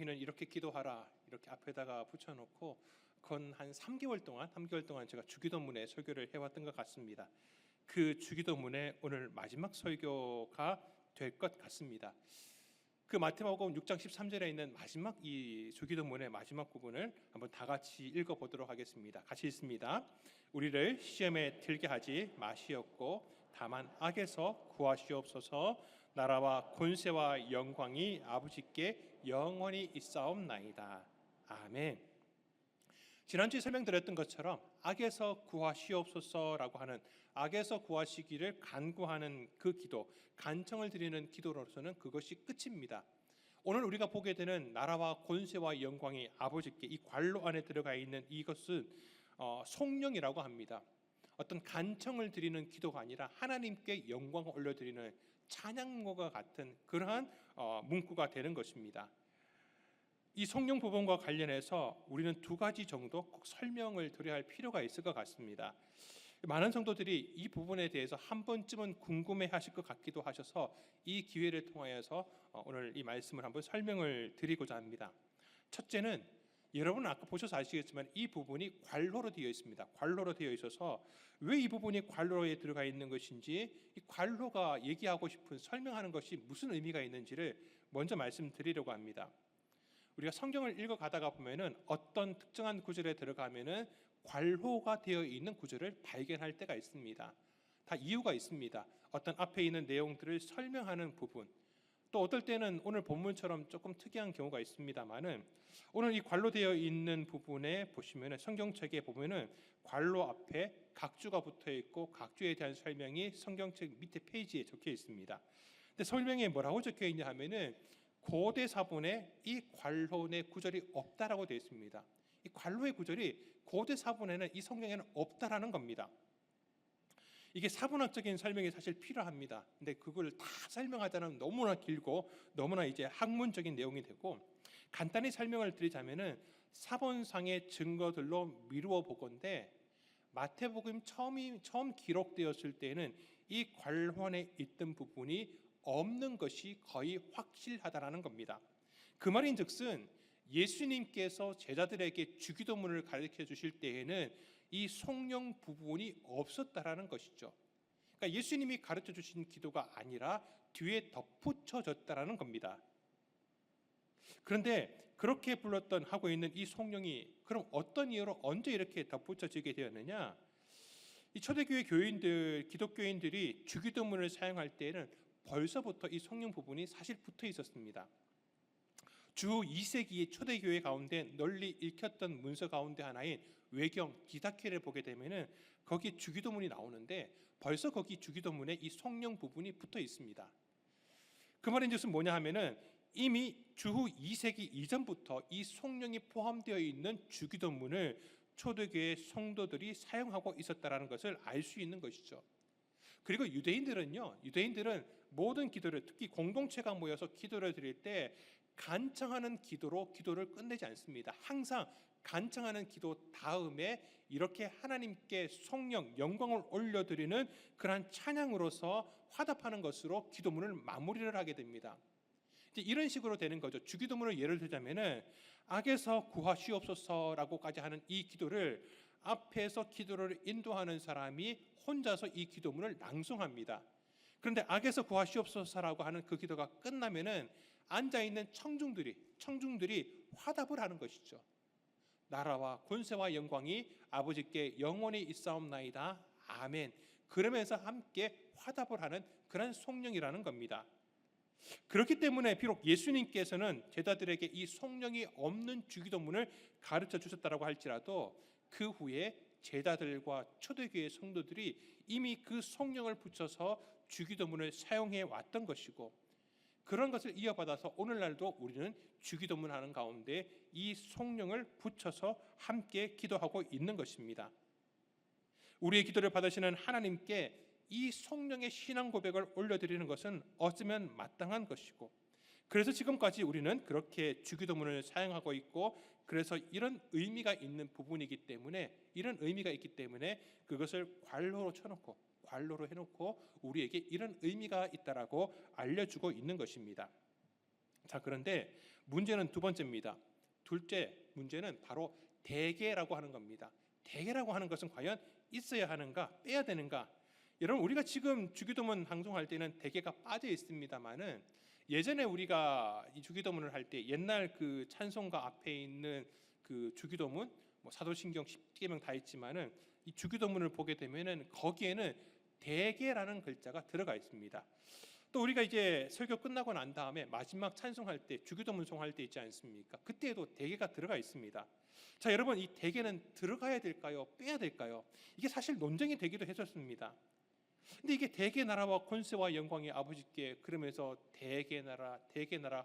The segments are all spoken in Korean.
너희는 이렇게 기도하라 이렇게 앞에다가 붙여놓고 건 한 3개월 동안 제가 주기도문에 설교를 해왔던 것 같습니다. 그 주기도문의 오늘 마지막 설교가 될 것 같습니다. 그 마태복음 6장 13절에 있는 마지막 이 주기도문의 마지막 부분을 한번 다 같이 읽어보도록 하겠습니다. 같이 읽습니다. 우리를 시험에 들게 하지 마시옵고 다만 악에서 구하시옵소서. 나라와 권세와 영광이 아버지께 영원히 있사옵나이다. 아멘. 지난주에 설명드렸던 것처럼 악에서 구하시옵소서라고 하는 악에서 구하시기를 간구하는 그 기도, 간청을 드리는 기도로서는 그것이 끝입니다. 오늘 우리가 보게 되는 나라와 권세와 영광이 아버지께 이 관로 안에 들어가 있는 이것은 송령이라고 합니다. 어떤 간청을 드리는 기도가 아니라 하나님께 영광을 올려드리는 찬양과 같은 그러한 문구가 되는 것입니다. 이 성령 부분과 관련해서 우리는 두 가지 정도 꼭 설명을 드려야 할 필요가 있을 것 같습니다. 많은 성도들이 이 부분에 대해서 한 번쯤은 궁금해하실 것 같기도 하셔서 이 기회를 통하여서 오늘 이 말씀을 한번 설명을 드리고자 합니다. 첫째는 여러분은 아까 보셔서 아시겠지만 이 부분이 관로로 되어 있습니다. 관로로 되어 있어서 왜 이 부분이 관로에 들어가 있는 것인지, 이 관로가 얘기하고 싶은 설명하는 것이 무슨 의미가 있는지를 먼저 말씀드리려고 합니다. 우리가 성경을 읽어가다가 보면은 어떤 특정한 구절에 들어가면은 관호가 되어 있는 구절을 발견할 때가 있습니다. 다 이유가 있습니다. 어떤 앞에 있는 내용들을 설명하는 부분, 또 어떨 때는 오늘 본문처럼 조금 특이한 경우가 있습니다만은 오늘 이 관로되어 있는 부분에 보시면은 성경책에 보면은 관로 앞에 각주가 붙어 있고 각주에 대한 설명이 성경책 밑에 페이지에 적혀 있습니다. 근데 설명에 뭐라고 적혀 있냐 하면은 고대 사본에 이 관로의 구절이 없다라고 되어 있습니다. 이 관로의 구절이 고대 사본에는 이 성경에는 없다라는 겁니다. 이게 사본학적인 설명이 사실 필요합니다. 근데 그걸 다 설명하자면 너무나 길고 너무나 이제 학문적인 내용이 되고, 간단히 설명을 드리자면은 사본상의 증거들로 미루어 보건대 마태복음 처음 기록되었을 때는 이 관원에 있던 부분이 없는 것이 거의 확실하다라는 겁니다. 그 말인즉슨 예수님께서 제자들에게 주기도문을 가르쳐 주실 때에는 이 송령 부분이 없었다라는 것이죠. 그러니까 예수님이 가르쳐 주신 기도가 아니라 뒤에 덧붙여졌다라는 겁니다. 그런데 그렇게 불렀던 하고 있는 이 송령이 그럼 어떤 이유로 언제 이렇게 덧붙여지게 되었느냐? 이 초대교회 교인들, 기독교인들이 주기도문을 사용할 때에는 벌써부터 이 성령 부분이 사실 붙어 있었습니다. 주 2세기의 초대교회 가운데 널리 읽혔던 문서 가운데 하나인 외경 디다케를 보게 되면은 거기 주기도문이 나오는데 벌써 거기 주기도문에 이 성령 부분이 붙어 있습니다. 그 말인즉슨 뭐냐 하면은 이미 주후 2세기 이전부터 이 성령이 포함되어 있는 주기도문을 초대교회 성도들이 사용하고 있었다라는 것을 알 수 있는 것이죠. 그리고 유대인들은 모든 기도를, 특히 공동체가 모여서 기도를 드릴 때 간청하는 기도로 기도를 끝내지 않습니다. 항상 간청하는 기도 다음에 이렇게 하나님께 성령, 영광을 올려드리는 그러한 찬양으로서 화답하는 것으로 기도문을 마무리를 하게 됩니다. 이제 이런 식으로 되는 거죠. 주기도문을 예를 들자면은 악에서 구하시옵소서라고까지 하는 이 기도를 앞에서 기도를 인도하는 사람이 혼자서 이 기도문을 낭송합니다. 그런데 악에서 구하시옵소서라고 하는 그 기도가 끝나면은 앉아있는 청중들이 화답을 하는 것이죠. 나라와 권세와 영광이 아버지께 영원히 있사옵나이다. 아멘. 그러면서 함께 화답을 하는 그런 송령이라는 겁니다. 그렇기 때문에 비록 예수님께서는 제자들에게 이 성령이 없는 주기도문을 가르쳐 주셨다고 할지라도 그 후에 제자들과 초대교회 성도들이 이미 그 성령을 붙여서 주기도문을 사용해 왔던 것이고, 그런 것을 이어받아서 오늘날도 우리는 주기도문 하는 가운데 이 성령을 붙여서 함께 기도하고 있는 것입니다. 우리의 기도를 받으시는 하나님께 이 성령의 신앙 고백을 올려드리는 것은 어쩌면 마땅한 것이고, 그래서 지금까지 우리는 그렇게 주기도문을 사용하고 있고, 그래서 이런 의미가 있는 부분이기 때문에, 이런 의미가 있기 때문에 그것을 관로로 해놓고 우리에게 이런 의미가 있다라고 알려주고 있는 것입니다. 자, 그런데 문제는 두 번째입니다. 둘째 문제는 바로 대계라고 하는 겁니다. 대계라고 하는 것은 과연 있어야 하는가, 빼야 되는가? 여러분, 우리가 지금 주기도문 방송할 때는 대계가 빠져 있습니다만은, 예전에 우리가 이 주기도문을 할 때 옛날 그 찬송가 앞에 있는 그 주기도문, 뭐 사도신경 10계명 다 있지만은 이 주기도문을 보게 되면은 거기에는 대계라는 글자가 들어가 있습니다. 또 우리가 이제 설교 끝나고 난 다음에 마지막 찬송할 때, 주기도문 송할 때 있지 않습니까? 그때에도 대계가 들어가 있습니다. 자, 여러분, 이 대계는 들어가야 될까요, 빼야 될까요? 이게 사실 논쟁이 되기도 했었습니다. 근데 이게 대개 나라와 권세와 영광이 아버지께, 그러면서 대개 나라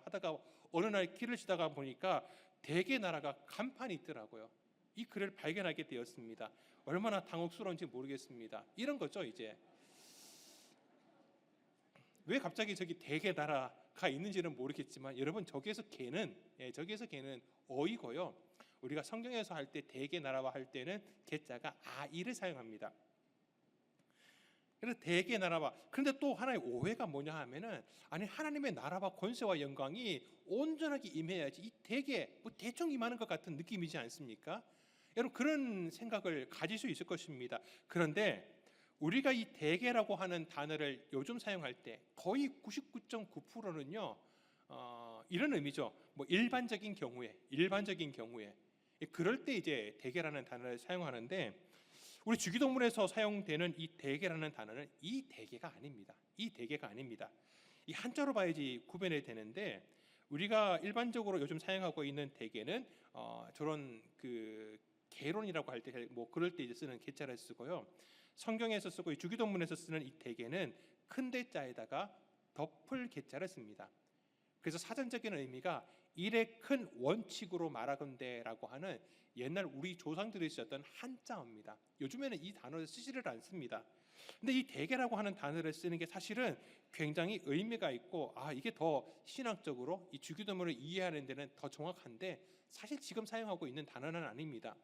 하다가 어느 날 길을 지다가 보니까 대개 나라가 간판이 있더라고요. 이 글을 발견하게 되었습니다. 얼마나 당혹스러운지 모르겠습니다. 이런 거죠. 이제 왜 갑자기 저기 대개 나라가 있는지는 모르겠지만, 여러분, 저기에서 개는 어이고요. 우리가 성경에서 할 때 대개 나라와 할 때는 개자가 아이를 사용합니다. 그래서 대개 나라와, 그런데 또 하나의 오해가 뭐냐 하면은, 아니, 하나님의 나라와 권세와 영광이 온전하게 임해야지 이 대개 뭐 대충 임하는 것 같은 느낌이지 않습니까? 여러분, 그런 생각을 가질 수 있을 것입니다. 그런데 우리가 이 대개라고 하는 단어를 요즘 사용할 때 거의 99.9%는요 이런 의미죠. 뭐 일반적인 경우에 그럴 때 이제 대개라는 단어를 사용하는데, 우리 주기도문에서 사용되는 이 대개라는 단어는 이 대개가 아닙니다. 이 한자로 봐야지 구별이 되는데, 우리가 일반적으로 요즘 사용하고 있는 대개는 저런 그 개론이라고 할 때, 뭐 그럴 때 이제 쓰는 개자를 쓰고요. 성경에서 쓰고 이 주기도문에서 쓰는 이 대개는 큰 대자에다가 덮을 개자를 씁니다. 그래서 사전적인 의미가 일의 큰 원칙으로 말하건대라고 하는 옛날 우리 조상들이 쓰셨던 한자어입니다. 요즘에는 이 단어를 쓰지를 않습니다. 근데 이 대개라고 하는 단어를 쓰는 게 사실은 굉장히 의미가 있고, 이게 더 신학적으로 이 주기도문을 이해하는 데는 더 정확한데, 사실 지금 사용하고 있는 단어는 아닙니다.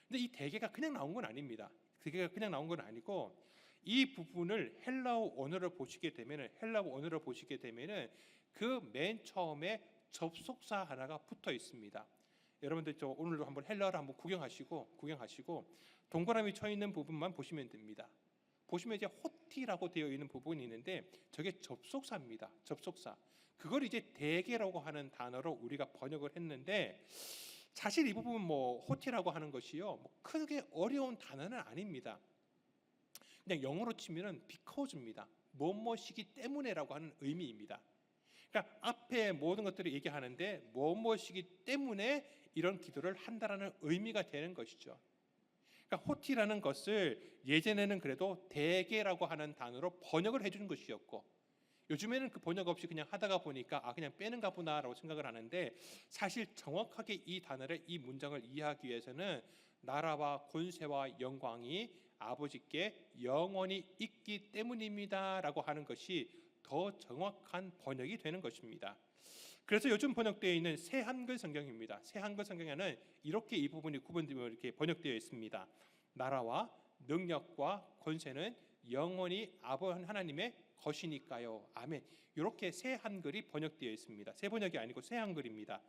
근데 이 대개가 그냥 나온 건 아닙니다. 대개가 그냥 나온 건 아니고, 이 부분을 헬라어 원어를 보시게 되면은 그 맨 처음에 접속사 하나가 붙어 있습니다. 여러분들 저 오늘도 한번 헬라어를 한번 구경하시고 동그라미 쳐 있는 부분만 보시면 됩니다. 보시면 이제 호티라고 되어 있는 부분이 있는데, 저게 접속사입니다. 접속사. 그걸 이제 대개라고 하는 단어로 우리가 번역을 했는데, 사실 이 부분 뭐 호티라고 하는 것이요, 뭐 크게 어려운 단어는 아닙니다. 그냥 영어로 치면은 because입니다. 뭐뭐시기 때문에라고 하는 의미입니다. 그러니까 앞에 모든 것들을 얘기하는데 뭐뭐시기 때문에 이런 기도를 한다라는 의미가 되는 것이죠. 그러니까 호티라는 것을 예전에는 그래도 대개라고 하는 단어로 번역을 해주는 것이었고, 요즘에는 그 번역 없이 그냥 하다가 보니까 그냥 빼는가 보다라고 생각을 하는데, 사실 정확하게 이 단어를, 이 문장을 이해하기 위해서는 나라와 권세와 영광이 아버지께 영원히 있기 때문입니다라고 하는 것이 더 정확한 번역이 되는 것입니다. 그래서 요즘 번역되어 있는 새 한글 성경입니다. 새 한글 성경에는 이렇게 이 부분이 구분되어 이렇게 번역되어 있습니다. 나라와 능력과 권세는 영원히 아버지 하나님의 것이니까요. 아멘. 이렇게 새 한글이 번역되어 있습니다. 새 번역이 아니고 새 한글입니다.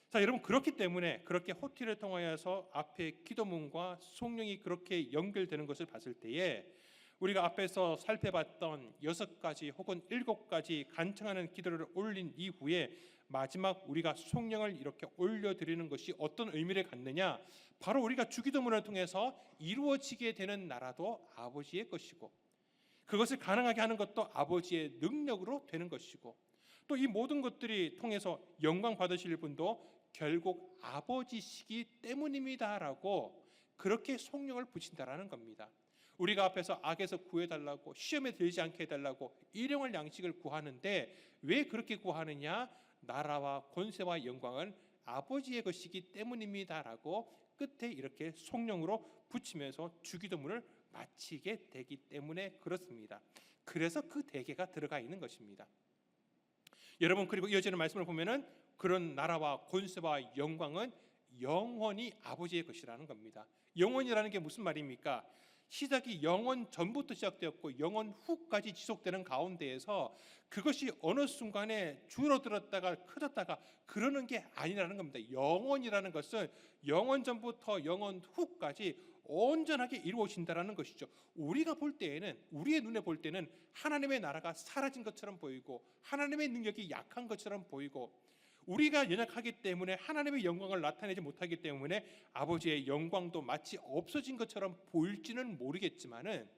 자, 여러분, 그렇기 때문에 그렇게 호티를 통하여서 앞에 기도문과 성령이 그렇게 연결되는 것을 봤을 때에, 우리가 앞에서 살펴봤던 6가지 혹은 7가지 간청하는 기도를 올린 이후에 마지막 우리가 성령을 이렇게 올려드리는 것이 어떤 의미를 갖느냐, 바로 우리가 주기도문을 통해서 이루어지게 되는 나라도 아버지의 것이고, 그것을 가능하게 하는 것도 아버지의 능력으로 되는 것이고, 또 이 모든 것들이 통해서 영광 받으실 분도 결국 아버지시기 때문입니다라고 그렇게 성령을 붙인다라는 겁니다. 우리가 앞에서 악에서 구해달라고, 시험에 들지 않게 해달라고 일용할 양식을 구하는데 왜 그렇게 구하느냐? 나라와 권세와 영광은 아버지의 것이기 때문입니다라고 끝에 이렇게 성령으로 붙이면서 주기도문을 마치게 되기 때문에 그렇습니다. 그래서 그 대개가 들어가 있는 것입니다. 여러분, 그리고 이어지는 말씀을 보면은 그런 나라와 권세와 영광은 영원히 아버지의 것이라는 겁니다. 영원이라는 게 무슨 말입니까? 시작이 영원 전부터 시작되었고 영원 후까지 지속되는 가운데에서 그것이 어느 순간에 줄어들었다가 커졌다가 그러는 게 아니라는 겁니다. 영원이라는 것은 영원 전부터 영원 후까지 온전하게 이루어진다라는 것이죠. 우리가 볼 때에는, 우리의 눈에 볼 때는 하나님의 나라가 사라진 것처럼 보이고 하나님의 능력이 약한 것처럼 보이고 우리가 연약하기 때문에 하나님의 영광을 나타내지 못하기 때문에 아버지의 영광도 마치 없어진 것처럼 보일지는 모르겠지만은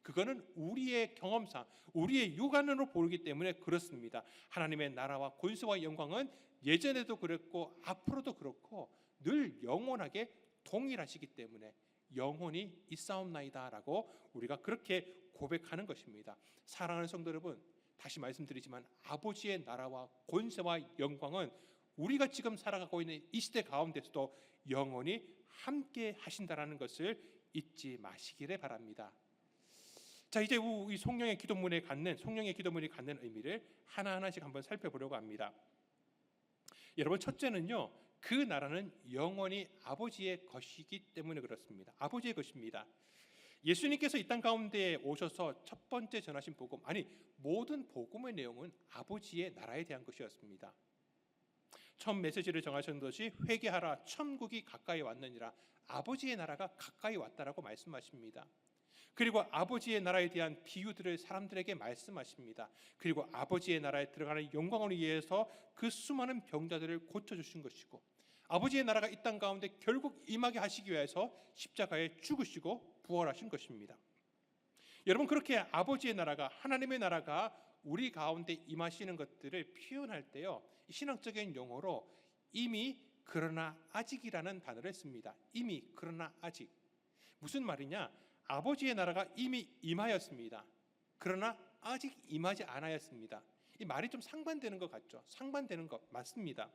그거는 우리의 경험상, 우리의 육안으로 보이기 때문에 그렇습니다. 하나님의 나라와 권세와 영광은 예전에도 그랬고 앞으로도 그렇고 늘 영원하게 동일하시기 때문에 영원히 있사옵나이다라고 우리가 그렇게 고백하는 것입니다. 사랑하는 성도 여러분, 다시 말씀드리지만 아버지의 나라와 권세와 영광은 우리가 지금 살아가고 있는 이 시대 가운데서도 영원히 함께 하신다라는 것을 잊지 마시기를 바랍니다. 자, 이제 이 성령의 기도문이 갖는 의미를 하나하나씩 한번 살펴보려고 합니다. 여러분, 첫째는요, 그 나라는 영원히 아버지의 것이기 때문에 그렇습니다. 아버지의 것입니다. 예수님께서 이 땅 가운데 오셔서 첫 번째 전하신 복음, 아니 모든 복음의 내용은 아버지의 나라에 대한 것이었습니다. 처음 메시지를 정하신 것이 회개하라, 천국이 가까이 왔느니라. 아버지의 나라가 가까이 왔다라고 말씀하십니다. 그리고 아버지의 나라에 대한 비유들을 사람들에게 말씀하십니다. 그리고 아버지의 나라에 들어가는 영광을 위해서 그 수많은 병자들을 고쳐주신 것이고 아버지의 나라가 이 땅 가운데 결국 임하게 하시기 위해서 십자가에 죽으시고 부활하신 것입니다. 여러분, 그렇게 아버지의 나라가, 하나님의 나라가 우리 가운데 임하시는 것들을 표현할 때요, 신학적인 용어로 이미 그러나 아직이라는 단어를 씁니다. 이미 그러나 아직. 무슨 말이냐? 아버지의 나라가 이미 임하였습니다. 그러나 아직 임하지 않았습니다. 이 말이 좀 상반되는 것 같죠? 상반되는 것 맞습니다.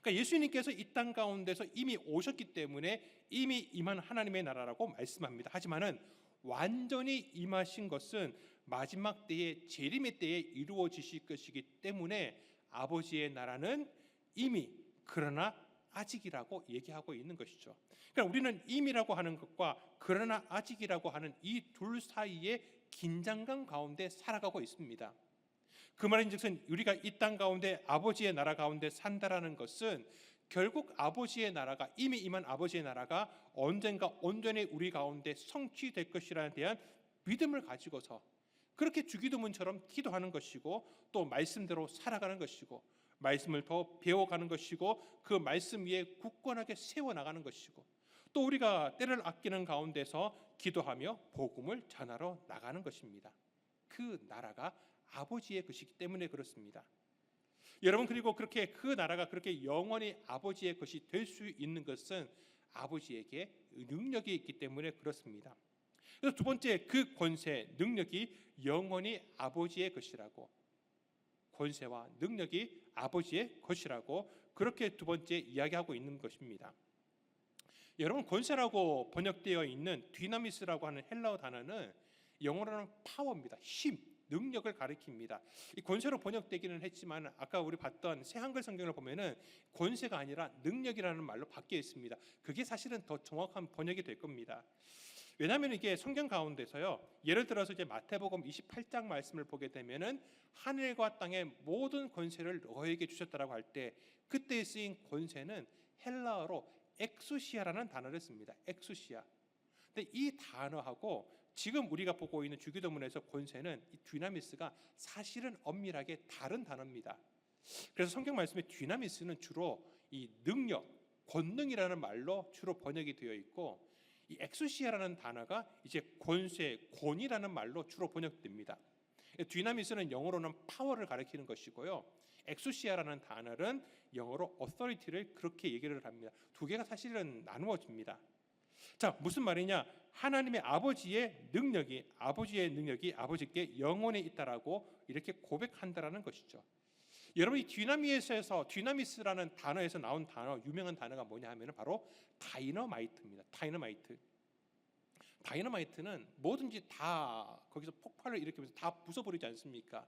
그러니까 예수님께서 이 땅 가운데서 이미 오셨기 때문에 이미 임한 하나님의 나라라고 말씀합니다. 하지만은 완전히 임하신 것은 마지막 때에 재림의 때에 이루어지실 것이기 때문에 아버지의 나라는 이미 그러나 아직이라고 얘기하고 있는 것이죠. 그러니까 우리는 임이라고 하는 것과 그러나 아직이라고 하는 이 둘 사이의 긴장감 가운데 살아가고 있습니다. 그 말인즉슨 우리가 이 땅 가운데 아버지의 나라 가운데 산다라는 것은 결국 아버지의 나라가, 이미 임한 아버지의 나라가 언젠가 온전히 우리 가운데 성취될 것이라는 대한 믿음을 가지고서 그렇게 주기도문처럼 기도하는 것이고 또 말씀대로 살아가는 것이고 말씀을 더 배워가는 것이고 그 말씀 위에 굳건하게 세워나가는 것이고 또 우리가 때를 아끼는 가운데서 기도하며 복음을 전하러 나가는 것입니다. 그 나라가 아버지의 것이기 때문에 그렇습니다. 여러분, 그리고 그렇게 그 나라가 그렇게 영원히 아버지의 것이 될 수 있는 것은 아버지에게 능력이 있기 때문에 그렇습니다. 그래서 두 번째, 그 권세, 능력이 영원히 아버지의 것이라고, 권세와 능력이 아버지의 것이라고 그렇게 두 번째 이야기하고 있는 것입니다. 여러분, 권세라고 번역되어 있는 디나미스라고 하는 헬라어 단어는 영어로는 파워입니다. 힘, 능력을 가리킵니다. 이 권세로 번역되기는 했지만 아까 우리 봤던 새 한글 성경을 보면은 권세가 아니라 능력이라는 말로 바뀌어 있습니다. 그게 사실은 더 정확한 번역이 될 겁니다. 왜냐하면 이게 성경 가운데서요, 예를 들어서 이제 마태복음 28장 말씀을 보게 되면은 하늘과 땅의 모든 권세를 너에게 주셨다라고 할 때 그때 쓰인 권세는 헬라어로 엑수시아라는 단어를 씁니다. 엑수시아. 근데 이 단어하고 지금 우리가 보고 있는 주기도문에서 권세는 이 디나미스가 사실은 엄밀하게 다른 단어입니다. 그래서 성경 말씀에 디나미스는 주로 이 능력, 권능이라는 말로 주로 번역이 되어 있고 이 엑수시아라는 단어가 이제 권세, 권이라는 말로 주로 번역됩니다. 디나미스는 영어로는 파워를 가리키는 것이고요. 엑수시아라는 단어는 영어로 authority를 그렇게 얘기를 합니다. 두 개가 사실은 나누어집니다. 자, 무슨 말이냐? 하나님의 아버지의 능력이 아버지께 영원히 있다라고 이렇게 고백한다라는 것이죠. 여러분, 이 디나미스라는 단어에서 나온 단어, 유명한 단어가 뭐냐 하면 바로 다이너마이트입니다. 다이너마이트는 뭐든지 다 거기서 폭발을 일으키면서 다 부숴버리지 않습니까?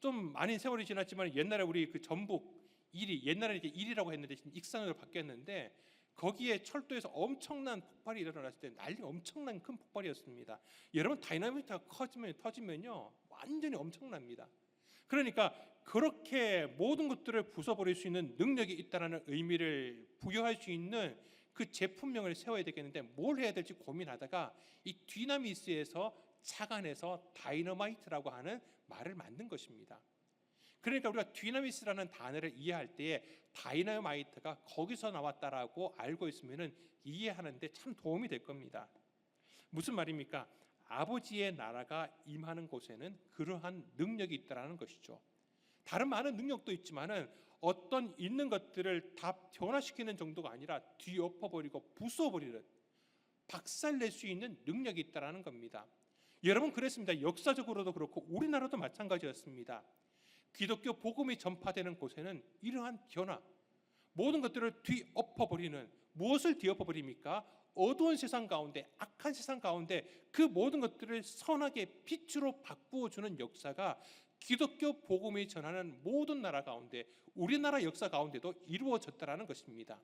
좀 많은 세월이 지났지만 옛날에 우리 그 전북 일이, 옛날에 이제 일이라고 했는데 지금 익산으로 바뀌었는데 거기에 철도에서 엄청난 폭발이 일어났을 때 난리 엄청난 큰 폭발이었습니다. 여러분 다이나마이트가 터지면요 완전히 엄청납니다. 그러니까 그렇게 모든 것들을 부숴버릴 수 있는 능력이 있다는 의미를 부여할 수 있는 그 제품명을 세워야 되겠는데 뭘 해야 될지 고민하다가 이 뒤나미스에서 착안해서 다이너마이트라고 하는 말을 만든 것입니다. 그러니까 우리가 뒤나미스라는 단어를 이해할 때에 다이너마이트가 거기서 나왔다라고 알고 있으면 이해하는데 참 도움이 될 겁니다. 무슨 말입니까? 아버지의 나라가 임하는 곳에는 그러한 능력이 있다라는 것이죠. 다른 많은 능력도 있지만은 어떤 있는 것들을 다 변화시키는 정도가 아니라 뒤엎어버리고 부숴버리는 박살낼 수 있는 능력이 있다라는 겁니다. 여러분 그랬습니다. 역사적으로도 그렇고 우리나라도 마찬가지였습니다. 기독교 복음이 전파되는 곳에는 이러한 변화, 모든 것들을 뒤엎어버리는, 무엇을 뒤엎어버립니까? 어두운 세상 가운데, 악한 세상 가운데 그 모든 것들을 선하게 빛으로 바꾸어주는 역사가 기독교 복음이 전하는 모든 나라 가운데, 우리나라 역사 가운데도 이루어졌다라는 것입니다.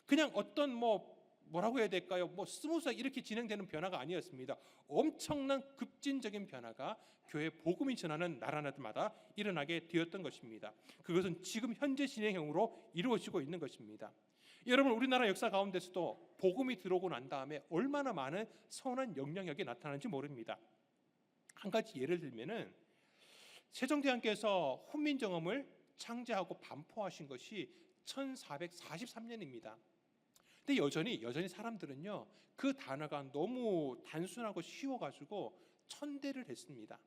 그냥 어떤 뭐라고 해야 될까요? 스무스하게 이렇게 진행되는 변화가 아니었습니다. 엄청난 급진적인 변화가 교회 복음이 전하는 나라마다 일어나게 되었던 것입니다. 그것은 지금 현재 진행형으로 이루어지고 있는 것입니다. 여러분 우리나라 역사 가운데서도 복음이 들어오고 난 다음에 얼마나 많은 선한 영향력이 나타나는지 모릅니다. 한 가지 예를 들면은 세종대왕께서 훈민정음을 창제하고 반포하신 것이 1443년입니다. 근데 여전히 사람들은요 그 단어가 너무 단순하고 쉬워가지고 천대를 했습니다.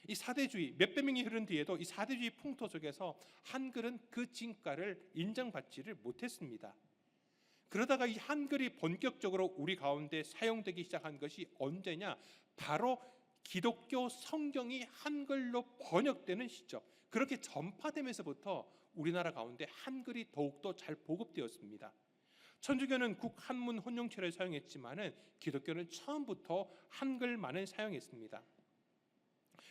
이 사대주의 몇백 명이 흐른 뒤에도 이 사대주의 풍토 속에서 한글은 그 진가를 인정받지를 못했습니다. 그러다가 이 한글이 본격적으로 우리 가운데 사용되기 시작한 것이 언제냐? 바로 기독교 성경이 한글로 번역되는 시점, 그렇게 전파되면서부터 우리나라 가운데 한글이 더욱더 잘 보급되었습니다. 천주교는 국한문 혼용체를 사용했지만은 기독교는 처음부터 한글만을 사용했습니다.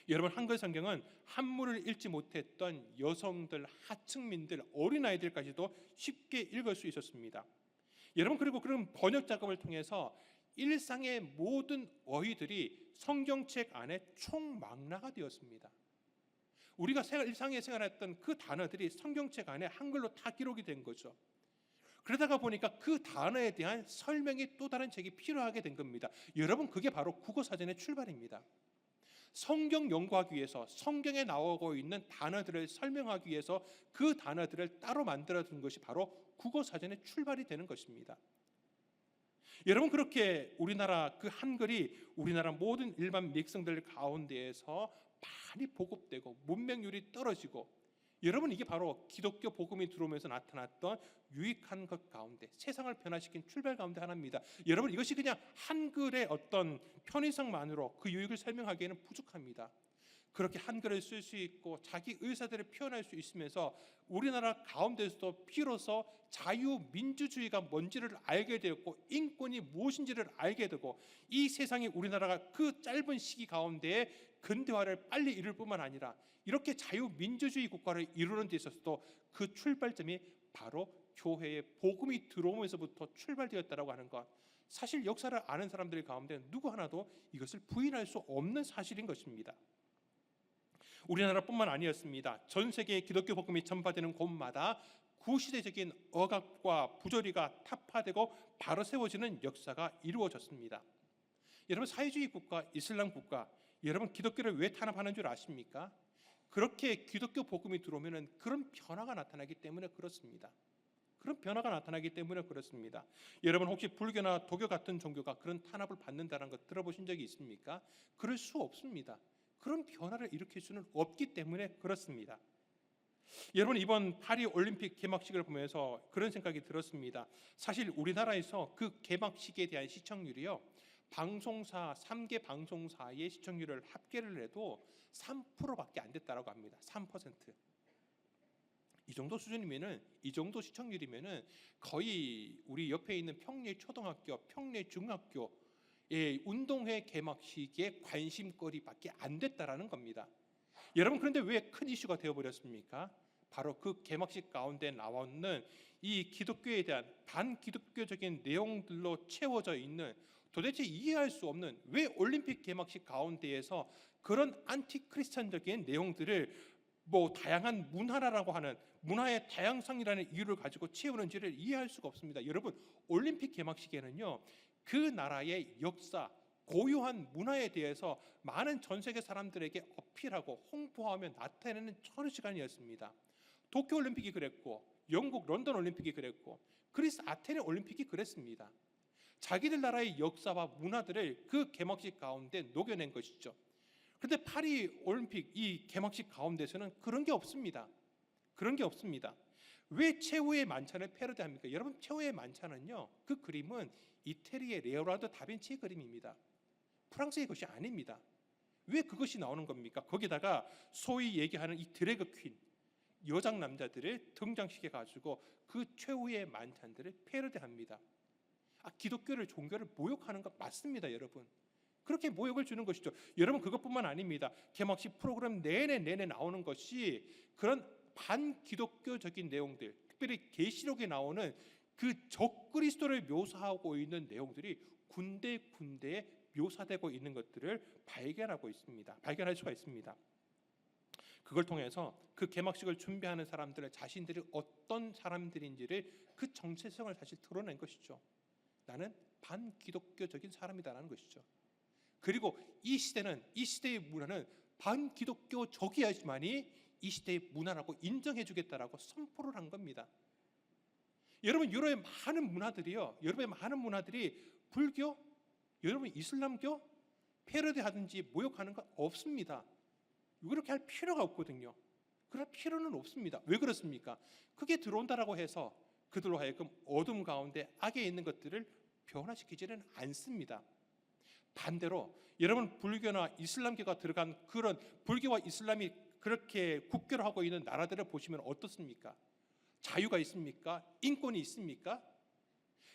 여러분 한글 성경은 한문을 읽지 못했던 여성들, 하층민들, 어린아이들까지도 쉽게 읽을 수 있었습니다. 여러분 그리고 그런 번역 작업을 통해서 일상의 모든 어휘들이 성경책 안에 총망라가 되었습니다. 우리가 일상에 생활했던 그 단어들이 성경책 안에 한글로 다 기록이 된 거죠. 그러다가 보니까 그 단어에 대한 설명이 또 다른 책이 필요하게 된 겁니다. 여러분 그게 바로 국어사전의 출발입니다. 성경 연구하기 위해서 성경에 나오고 있는 단어들을 설명하기 위해서 그 단어들을 따로 만들어 둔 것이 바로 국어사전의 출발이 되는 것입니다. 여러분 그렇게 우리나라 그 한글이 우리나라 모든 일반 백성들 가운데에서 많이 보급되고 문맹률이 떨어지고, 여러분 이게 바로 기독교 복음이 들어오면서 나타났던 유익한 것 가운데 세상을 변화시킨 출발 가운데 하나입니다. 여러분 이것이 그냥 한글의 어떤 편의성만으로 그 유익을 설명하기에는 부족합니다. 그렇게 한글을 쓸 수 있고 자기 의사들을 표현할 수 있으면서 우리나라 가운데서도 비로소 자유민주주의가 뭔지를 알게 되었고 인권이 무엇인지를 알게 되고, 이 세상이 우리나라가 그 짧은 시기 가운데에 근대화를 빨리 이룰 뿐만 아니라 이렇게 자유민주주의 국가를 이루는 데 있어서도 그 출발점이 바로 교회의 복음이 들어오면서부터 출발되었다라고 하는 것, 사실 역사를 아는 사람들 가운데 누구 하나도 이것을 부인할 수 없는 사실인 것입니다. 우리나라뿐만 아니었습니다. 전 세계의 기독교 복음이 전파되는 곳마다 구시대적인 억압과 부조리가 타파되고 바로 세워지는 역사가 이루어졌습니다. 여러분 사회주의 국가, 이슬람 국가, 여러분 기독교를 왜 탄압하는 줄 아십니까? 그렇게 기독교 복음이 들어오면 그런 변화가 나타나기 때문에 그렇습니다. 그런 변화가 나타나기 때문에 그렇습니다. 여러분 혹시 불교나 도교 같은 종교가 그런 탄압을 받는다는 거 들어보신 적이 있습니까? 그럴 수 없습니다. 그런 변화를 일으킬 수는 없기 때문에 그렇습니다. 여러분 이번 파리 올림픽 개막식을 보면서 그런 생각이 들었습니다. 사실 우리나라에서 그 개막식에 대한 시청률이요, 방송사 3개 방송사의 시청률을 합계를 해도 3%밖에 안 됐다라고 합니다. 3%. 이 정도 수준이면은, 이 정도 시청률이면은 거의 우리 옆에 있는 평리 초등학교, 평리 중학교 운동회 개막식의 관심거리밖에 안 됐다라는 겁니다. 여러분 그런데 왜 큰 이슈가 되어버렸습니까? 바로 그 개막식 가운데 나오는 이 기독교에 대한 반기독교적인 내용들로 채워져 있는, 도대체 이해할 수 없는, 왜 올림픽 개막식 가운데에서 그런 안티크리스천적인 내용들을 다양한 문화라고 하는 문화의 다양성이라는 이유를 가지고 채우는지를 이해할 수가 없습니다. 여러분, 올림픽 개막식에는요, 그 나라의 역사, 고유한 문화에 대해서 많은 전 세계 사람들에게 어필하고 홍보하며 나타내는 좋은 시간이었습니다. 도쿄 올림픽이 그랬고, 영국 런던 올림픽이 그랬고, 그리스 아테네 올림픽이 그랬습니다. 자기들 나라의 역사와 문화들을 그 개막식 가운데 녹여낸 것이죠. 그런데 파리 올림픽 이 개막식 가운데서는 그런 게 없습니다. 그런 게 없습니다. 왜 최후의 만찬을 패러디합니까? 여러분, 최후의 만찬은요, 그 그림은 이태리의 레오나르도 다빈치의 그림입니다. 프랑스의 것이 아닙니다. 왜 그것이 나오는 겁니까? 거기다가 소위 얘기하는 이 드래그 퀸, 여장 남자들을 등장시켜 가지고 그 최후의 만찬들을 패러디합니다. 기독교를, 종교를 모욕하는 것 맞습니다, 여러분. 그렇게 모욕을 주는 것이죠. 여러분, 그것뿐만 아닙니다. 개막식 프로그램 내내 나오는 것이 그런 반기독교적인 내용들, 특별히 계시록에 나오는 그 적그리스도를 묘사하고 있는 내용들이 군데군데 묘사되고 있는 것들을 발견할 수가 있습니다. 그걸 통해서 그 개막식을 준비하는 사람들은 자신들이 어떤 사람들인지를, 그 정체성을 사실 드러낸 것이죠. 나는 반기독교적인 사람이다라는 것이죠. 그리고 이 시대의 문화는 반기독교적이어야지만이 이 시대의 문화라고 인정해주겠다라고 선포를 한 겁니다. 여러분, 유럽의 많은 문화들이 불교, 여러분 이슬람교 패러디하든지 모욕하는 거 없습니다. 그렇게 할 필요가 없거든요. 그럴 필요는 없습니다. 왜 그렇습니까? 그게 들어온다라고 해서 그들로 하여금 어둠 가운데 악에 있는 것들을 변화시키지는 않습니다. 반대로 여러분, 불교나 이슬람교가 들어간 그런, 불교와 이슬람이 그렇게 국교를 하고 있는 나라들을 보시면 어떻습니까? 자유가 있습니까? 인권이 있습니까?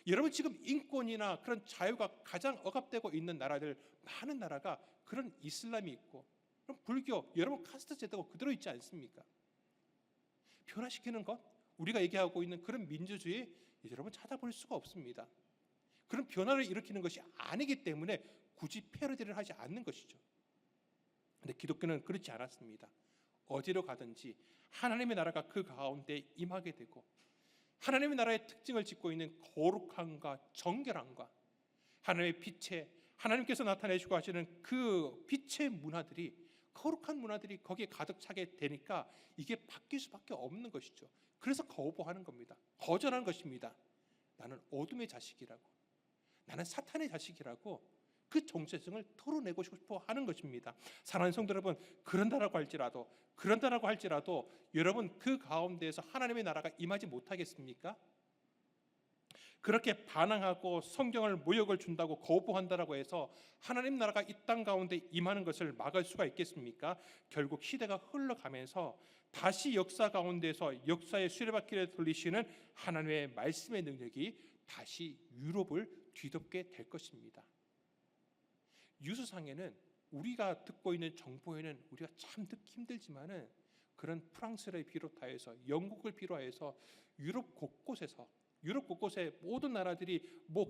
여러분, 지금 인권이나 그런 자유가 가장 억압되고 있는 나라들, 많은 나라가 그런 이슬람이 있고, 그럼 불교, 여러분 카스트 제도가 그대로 있지 않습니까? 변화시키는 것, 우리가 얘기하고 있는 그런 민주주의, 여러분 찾아볼 수가 없습니다. 그런 변화를 일으키는 것이 아니기 때문에 굳이 패러디를 하지 않는 것이죠. 그런데 기독교는 그렇지 않았습니다. 어디로 가든지 하나님의 나라가 그 가운데 임하게 되고, 하나님의 나라의 특징을 짓고 있는 거룩함과 정결함과 하나님께서 나타내시고 하시는 그 빛의 문화들이, 거룩한 문화들이 거기에 가득 차게 되니까 이게 바뀔 수밖에 없는 것이죠. 그래서 거부하는 겁니다. 거절하는 것입니다. 나는 어둠의 자식이라고, 나는 사탄의 자식이라고 그 정체성을 털어내고 싶어 하는 것입니다. 사랑하는 성도 여러분, 그런다라고 할지라도 여러분, 그 가운데에서 하나님의 나라가 임하지 못하겠습니까? 그렇게 반항하고 성경을 모욕을 준다고 거부한다라고 해서 하나님 나라가 이 땅 가운데 임하는 것을 막을 수가 있겠습니까? 결국 시대가 흘러가면서 다시 역사 가운데서 역사의 수레바퀴를 돌리시는 하나님의 말씀의 능력이 다시 유럽을 뒤덮게 될 것입니다. 뉴스상에는 우리가 듣고 있는 정보에는 우리가 참 듣기 힘들지만은, 그런 프랑스를 비롯하여서 영국을 비롯해서 유럽 곳곳에 모든 나라들이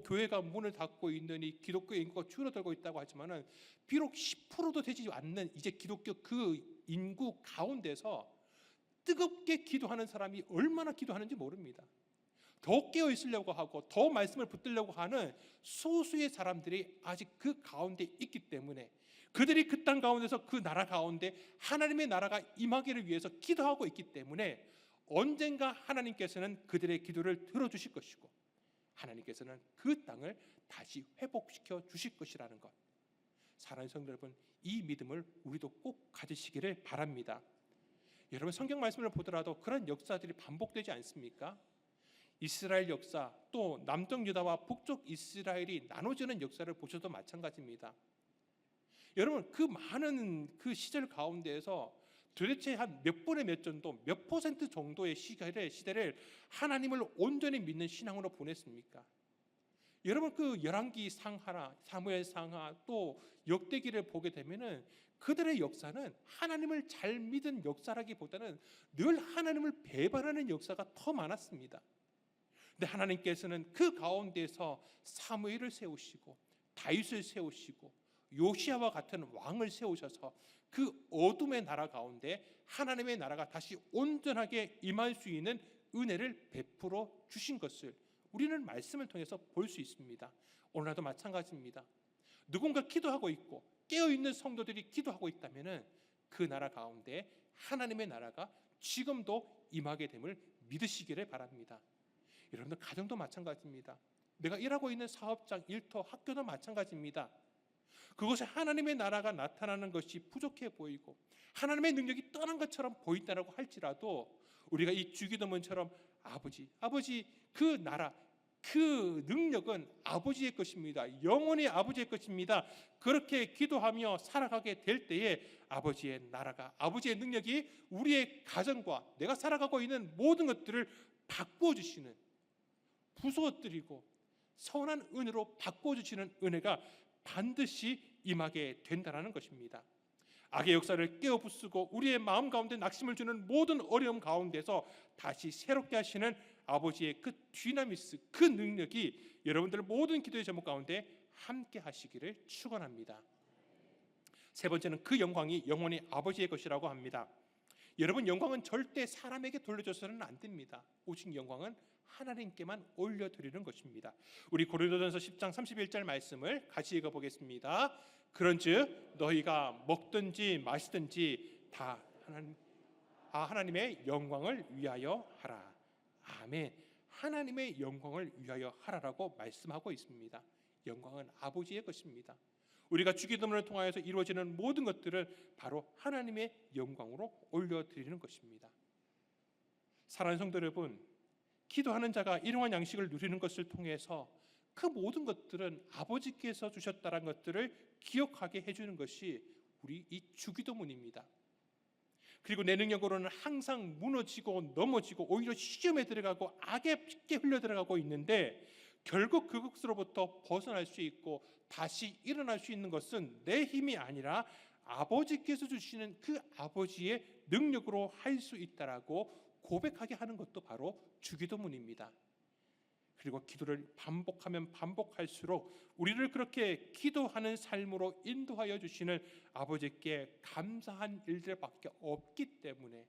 교회가 문을 닫고 있는 이 기독교 인구가 줄어들고 있다고 하지만은, 비록 10%도 되지 않는 이제 기독교 그 인구 가운데서 뜨겁게 기도하는 사람이 얼마나 기도하는지 모릅니다. 더 깨어 있으려고 하고 더 말씀을 붙들려고 하는 소수의 사람들이 아직 그 가운데 있기 때문에, 그들이 그 땅 가운데서 그 나라 가운데 하나님의 나라가 임하기를 위해서 기도하고 있기 때문에, 언젠가 하나님께서는 그들의 기도를 들어주실 것이고, 하나님께서는 그 땅을 다시 회복시켜 주실 것이라는 것, 사랑하는 성도 여러분, 이 믿음을 우리도 꼭 가지시기를 바랍니다. 여러분, 성경 말씀을 보더라도 그런 역사들이 반복되지 않습니까? 이스라엘 역사, 또 남쪽 유다와 북쪽 이스라엘이 나눠지는 역사를 보셔도 마찬가지입니다. 여러분, 그 많은 그 시절 가운데에서 도대체 한 몇 분의 몇 정도, 몇 퍼센트 정도의 시대를 하나님을 온전히 믿는 신앙으로 보냈습니까? 여러분, 그 열왕기 상하나 사무엘 상하 또 역대기를 보게 되면은 그들의 역사는 하나님을 잘 믿은 역사라기보다는 늘 하나님을 배반하는 역사가 더 많았습니다. 근데 하나님께서는 그 가운데서 사무엘을 세우시고 다윗을 세우시고 요시아와 같은 왕을 세우셔서 그 어둠의 나라 가운데 하나님의 나라가 다시 온전하게 임할 수 있는 은혜를 베풀어 주신 것을 우리는 말씀을 통해서 볼 수 있습니다. 오늘날도 마찬가지입니다. 누군가 기도하고 있고 깨어있는 성도들이 기도하고 있다면 그 나라 가운데 하나님의 나라가 지금도 임하게 됨을 믿으시기를 바랍니다. 여러분들 가정도 마찬가지입니다. 내가 일하고 있는 사업장, 일터, 학교도 마찬가지입니다. 그것에 하나님의 나라가 나타나는 것이 부족해 보이고 하나님의 능력이 떠난 것처럼 보인다고 할지라도 우리가 이 주기도문처럼 아버지 그 나라, 그 능력은 아버지의 것입니다. 영원히 아버지의 것입니다. 그렇게 기도하며 살아가게 될 때에 아버지의 나라가, 아버지의 능력이 우리의 가정과 내가 살아가고 있는 모든 것들을 바꾸어 주시는, 부서뜨리고 선한 은혜로 바꿔주시는 은혜가 반드시 임하게 된다는 것입니다. 악의 역사를 깨어부수고 우리의 마음 가운데 낙심을 주는 모든 어려움 가운데서 다시 새롭게 하시는 아버지의 그 디나미스, 그 능력이 여러분들 모든 기도의 제목 가운데 함께 하시기를 축원합니다. 세 번째는 그 영광이 영원히 아버지의 것이라고 합니다. 여러분, 영광은 절대 사람에게 돌려줘서는 안 됩니다. 오직 영광은 하나님께만 올려드리는 것입니다. 우리 고린도전서 10장 31절 말씀을 같이 읽어보겠습니다. 그런즉 너희가 먹든지 마시든지 다 하나님의 영광을 위하여 하라. 아멘. 하나님의 영광을 위하여 하라라고 말씀하고 있습니다. 영광은 아버지의 것입니다. 우리가 주기도문을 통하여서 이루어지는 모든 것들은 바로 하나님의 영광으로 올려드리는 것입니다. 사랑하는 성도 여러분, 기도하는 자가 일용할 양식을 누리는 것을 통해서 그 모든 것들은 아버지께서 주셨다는 것들을 기억하게 해주는 것이 우리 이 주기도문입니다. 그리고 내 능력으로는 항상 무너지고 넘어지고 오히려 시험에 들어가고 악에 쉽게 흘려 들어가고 있는데 결국 그것으로부터 벗어날 수 있고 다시 일어날 수 있는 것은 내 힘이 아니라 아버지께서 주시는 그 아버지의 능력으로 할 수 있다라고 고백하게 하는 것도 바로 주기도문입니다. 그리고 기도를 반복하면 반복할수록 우리를 그렇게 기도하는 삶으로 인도하여 주시는 아버지께 감사한 일들밖에 없기 때문에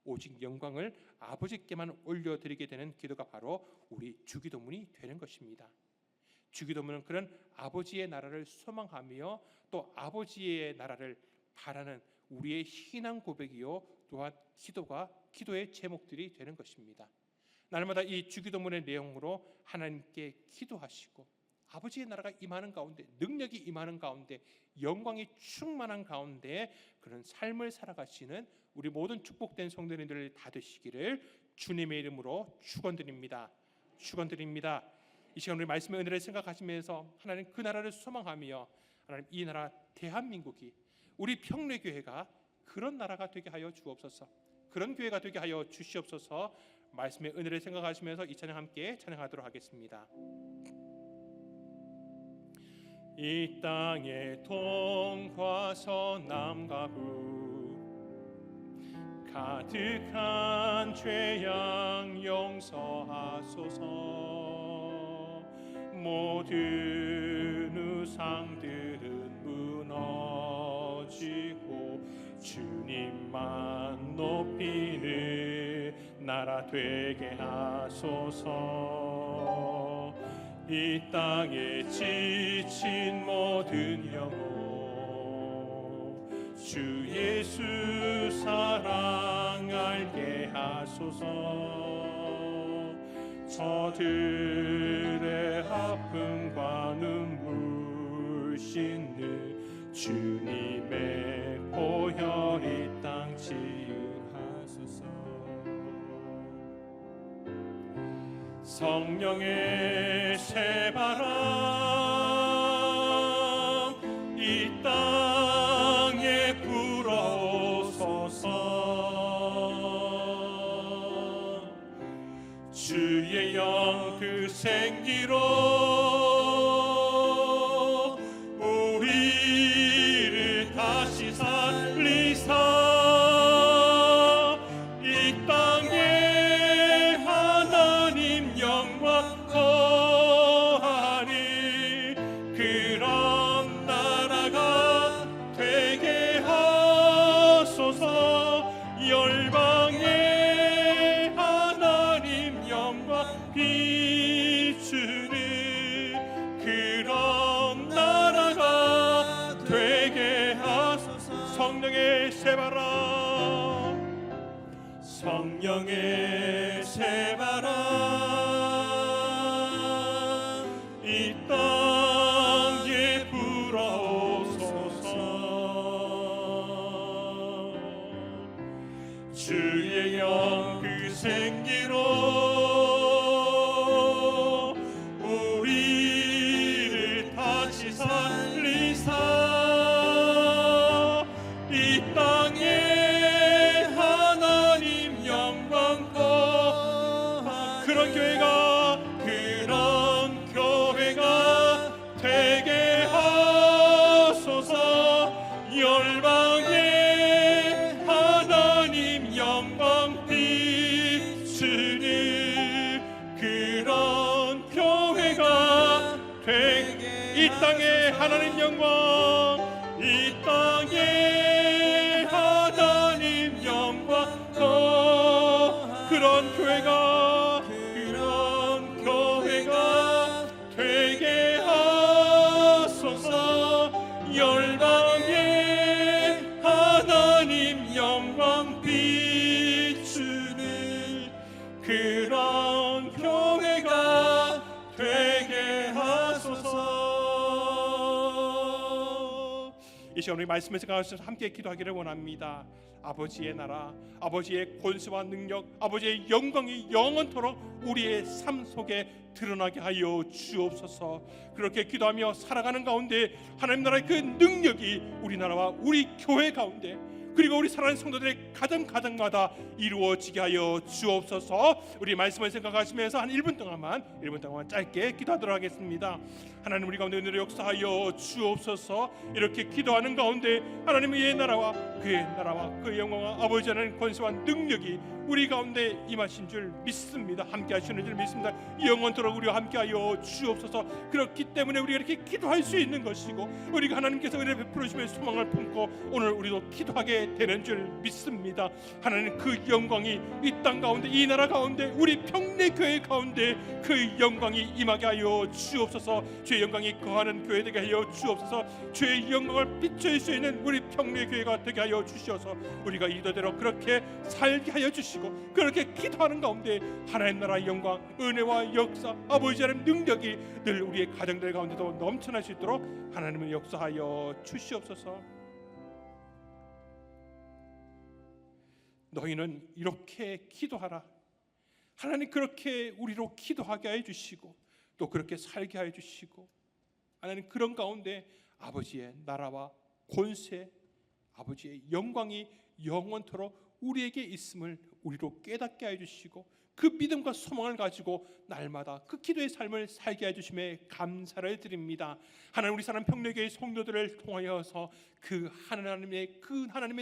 오직 영광을 아버지께만 올려드리게 되는 기도가 바로 우리 주기도문이 되는 것입니다. 주기도문은 그런 아버지의 나라를 소망하며 또 아버지의 나라를 바라는 우리의 신앙 고백이요 또한 기도의 제목들이 되는 것입니다. 날마다 이 주기도문의 내용으로 하나님께 기도하시고 아버지의 나라가 임하는 가운데, 능력이 임하는 가운데, 영광이 충만한 가운데 그런 삶을 살아가시는 우리 모든 축복된 성도님들 다 되시기를 주님의 이름으로 축원드립니다. 축원드립니다. 이 시간 우리 말씀의 은혜를 생각하시면서 하나님 그 나라를 소망하며 하나님 이 나라 대한민국이 우리 평내교회가 그런 나라가 되게 하여 주옵소서. 그런 교회가 되게 하여 주시옵소서. 말씀의 은혜를 생각하시면서 이 찬양 함께 찬양하도록 하겠습니다. 이 땅의 동과 서남과 북 가득한 죄악 용서하소서. 모든 우상들은 무너지고 주님만 높이는 나라 되게 하소서. 이 땅에 지친 모든 영혼 주 예수 사랑 알게 하소서. 저들의 아픔과 눈물 씻는 주님의 보혈 이 땅 치유하소서. 성령의 새바람 이 땅에 불어오소서. 주의 영 그 생기로 우리를 다시 살 비추는 그런 나라가 되게 하소서. 성령의 세바라, 성령의 세바라, 이 땅에 불어오소서. 주의 영 그 생기로 우리를 다시 살리사 이 땅에 하나님 영광 거하 그런 교회가 되게 하소서. 열방에 하나님 영광 비추는 그런 교회가 되게, 이 땅에 하나님 영광, 이 땅에 하나님 영광 그런 교회가 되게 하소서. 열방에 하나님 영광 비추는 그런 교회가 되게 하소서. 이 시간 우리 말씀을 생각하셔서 함께 기도하기를 원합니다. 아버지의 나라, 아버지의 권세와 능력, 아버지의 영광이 영원토록 우리의 삶 속에 드러나게 하여 주옵소서. 그렇게 기도하며 살아가는 가운데 하나님 나라의 그 능력이 우리나라와 우리 교회 가운데 그리고 우리 사랑하는 성도들의 가정마다 이루어지게 하여 주옵소서. 우리 말씀을 생각하시면서 한 1분 동안만 짧게 기도하도록 하겠습니다. 하나님, 우리 가운데 오늘 역사하여 주옵소서. 이렇게 기도하는 가운데 하나님의 나라와 그의 영광과 아버지 하나님 권세와 능력이 우리 가운데 임하신 줄 믿습니다. 함께 하시는 줄 믿습니다. 영원토록 우리와 함께하여 주옵소서. 그렇기 때문에 우리가 이렇게 기도할 수 있는 것이고 우리가 하나님께서 은혜 베풀어 주시면 소망을 품고 오늘 우리도 기도하게 되는 줄 믿습니다. 하나님, 그 영광이 이 땅 가운데, 이 나라 가운데, 우리 평내교회 가운데 그 영광이 임하게 하여 주옵소서. 주의 영광이 거하는 교회 되게 하여 주옵소서. 주의 영광을 비춰줄 수 있는 우리 평내교회가 되게 하여 주시어서 우리가 이도대로 그렇게 살게 하여 주시고, 그렇게 기도하는 가운데 하나님 나라의 영광, 은혜와 역사, 아버지 하나님 능력이 늘 우리의 가정들 가운데도 넘쳐날 수 있도록 하나님을 역사하여 주시옵소서. 너희는 이렇게 기도하라. 하나님 그렇게 우리로 기도하게 해 주시고 또 그렇게 살게 해 주시고, 하나님 그런 가운데 아버지의 나라와 권세, 아버지의 영광이 영원토록 우리에게 있음을 우리로 깨닫게 해 주시고 그 믿음과 소망을 가지고 날마다 그 기도의 삶을 살게 해주심에 감사를 드립니다. 하나님, 우리 사람 평내교회 성도들을 통하여서 그 하나님의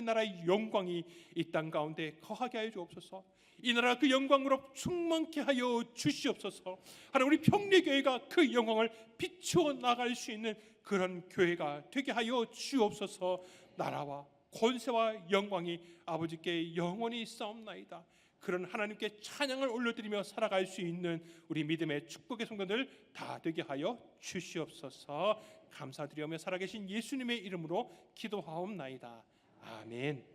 나라의 영광이 이 땅 가운데 거하게 하여 주옵소서. 이 나라 그 영광으로 충만케 하여 주시옵소서. 하나님, 우리 평내교회가 그 영광을 비추어 나갈 수 있는 그런 교회가 되게 하여 주옵소서. 나라와 권세와 영광이 아버지께 영원히 있사옵나이다. 그런 하나님께 찬양을 올려드리며 살아갈 수 있는 우리 믿음의 축복의 성도들 다 되게 하여 주시옵소서. 감사드리며 살아계신 예수님의 이름으로 기도하옵나이다. 아멘.